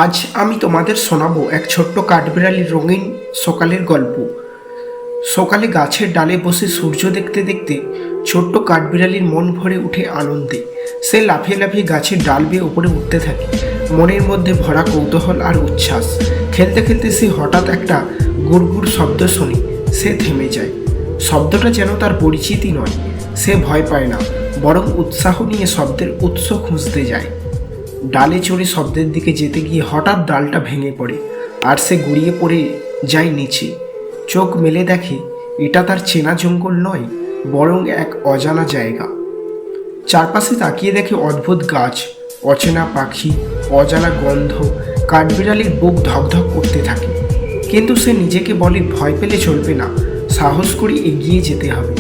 আজ আমি তোমাদের শোনাবো এক ছোট্ট কাঠবিড়ালির রঙিন সকালের গল্প। সকালে গাছের ডালে বসে সূর্য দেখতে দেখতে ছোট্ট কাঠবিড়ালির মন ভরে উঠে আনন্দে। সে লাফিয়ে লাফিয়ে গাছের ডাল বেয়ে উপরে উঠতে থাকে, মনের মধ্যে ভরা কৌতূহল আর উচ্ছ্বাস। খেলতে খেলতে সে হঠাৎ একটা গুড়গুড় শব্দ শুনে সে থেমে যায়। শব্দটা যেন তার পরিচিতি নয়। সে ভয় পায় না, বরং উৎসাহ নিয়ে শব্দের উৎস খুঁজতে যায়। ডালে চড়ে শব্দের দিকে যেতে গিয়ে হঠাৎ ডালটা ভেঙে পড়ে আর সে গুড়িয়ে পড়ে যায় নিচে। চোখ মেলে দেখে এটা তার চেনা জঙ্গল নয়, বরং এক অজানা জায়গা। চারপাশে তাকিয়ে দেখে অদ্ভুত গাছ, অচেনা পাখি, অজানা গন্ধ। কাঠবিড়ালির বুক ধকধক করতে থাকে, কিন্তু সে নিজেকে বলে ভয় পেলে চলবে না, সাহস করে এগিয়ে যেতে হবে।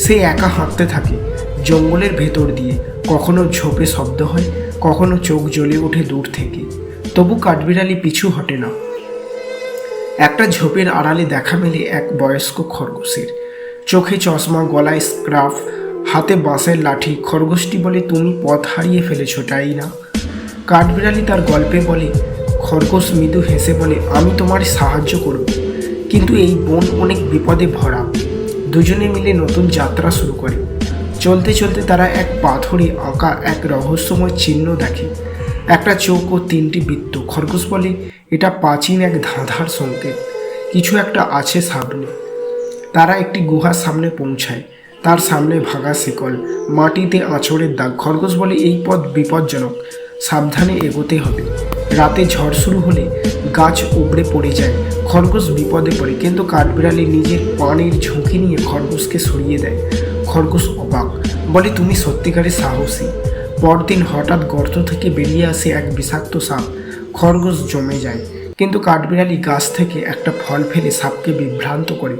সে একা হাঁটতে থাকে জঙ্গলের ভেতর দিয়ে। কখনো ঝোপে শব্দ হয়, কখনো চোখ জ্বলে ওঠে দূর থেকে। তবু কাঠবিড়ালি পিছু হটে না। একটা ঝোপের আড়ালে দেখা মেলে এক বয়স্ক খরগোশের। চোখে চশমা, গলায় স্কার্ফ, হাতে বাঁশের লাঠি। খরগোশটি বলে, তুমি পথ হারিয়ে ফেলেছ, তাই না? কাঠবিড়ালি তার গল্পে বলে। খরগোশ মৃদু হেসে বলে, আমি তোমার সাহায্য করব, কিন্তু এই বন অনেক বিপদে ভরা। দুজনে মিলে নতুন যাত্রা শুরু করে। চলতে চলতে তারা এক পাথরে আঁকা এক রহস্যময় চিহ্ন দেখে, একটা চোখ ও তিনটি বৃত্ত। খরগোশ বলে, এটা প্রাচীন এক ধাঁধার সংকেত, কিছু একটা আছে সামনে। তারা একটি গুহার সামনে পৌঁছায়। তার সামনে ভাঙা শিকল, মাটিতে আঁচড়ের দাগ। খরগোশ বলে, এই পথ বিপজ্জনক, সাবধানে এগোতে হবে। রাতে ঝড় শুরু হলে গাছ উপড়ে পড়ে যায়। খরগোশ বিপদে পড়ে, কিন্তু কাঠবিড়ালি নিজের প্রাণের ঝুঁকি নিয়ে খরগোশকে সরিয়ে দেয়। খরগোশ অবাক, বলে, তুমি সত্যিকারের সাহসী। পরদিন হঠাৎ গর্ত থেকে বেরিয়ে আসে এক বিষাক্ত সাপ। খরগোশ জমে যায়, কিন্তু কাঠবিড়ালি গাছ থেকে একটা ফল ফেলে সাপকে বিভ্রান্ত করে।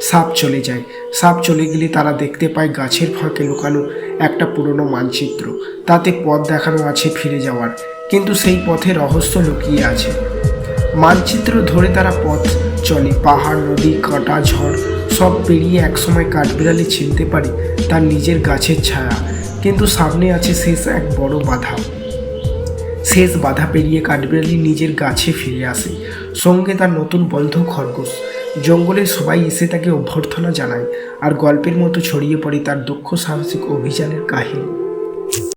সাপ চলে যায়। সাপ চলে গেলে তারা দেখতে পায় গাছের ফাঁকে লুকানো একটা পুরনো মানচিত্র। তাতে পথ দেখানো আছে ফিরে যাওয়ার, কিন্তু সেই পথে রহস্য লুকিয়ে আছে। মানচিত্র ধরে তারা পথ চলে, পাহাড়, নদী, কাঁটা, ঝড় সব পেরিয়ে একসময় কাঠবিড়ালি চিনতে পারে তার নিজের গাছের ছায়া। কিন্তু সামনে আছে শেষ এক বড় বাধা। শেষ বাধা পেরিয়ে কাঠবিড়ালি নিজের গাছে ফিরে আসে, সঙ্গে তার নতুন বন্ধু খরগোশ। জঙ্গলের সবাই এসে তাকে অভ্যর্থনা জানায়, আর গল্পের মতো ছড়িয়ে পড়ে তার দক্ষ সাহসিক অভিযানের কাহিনী।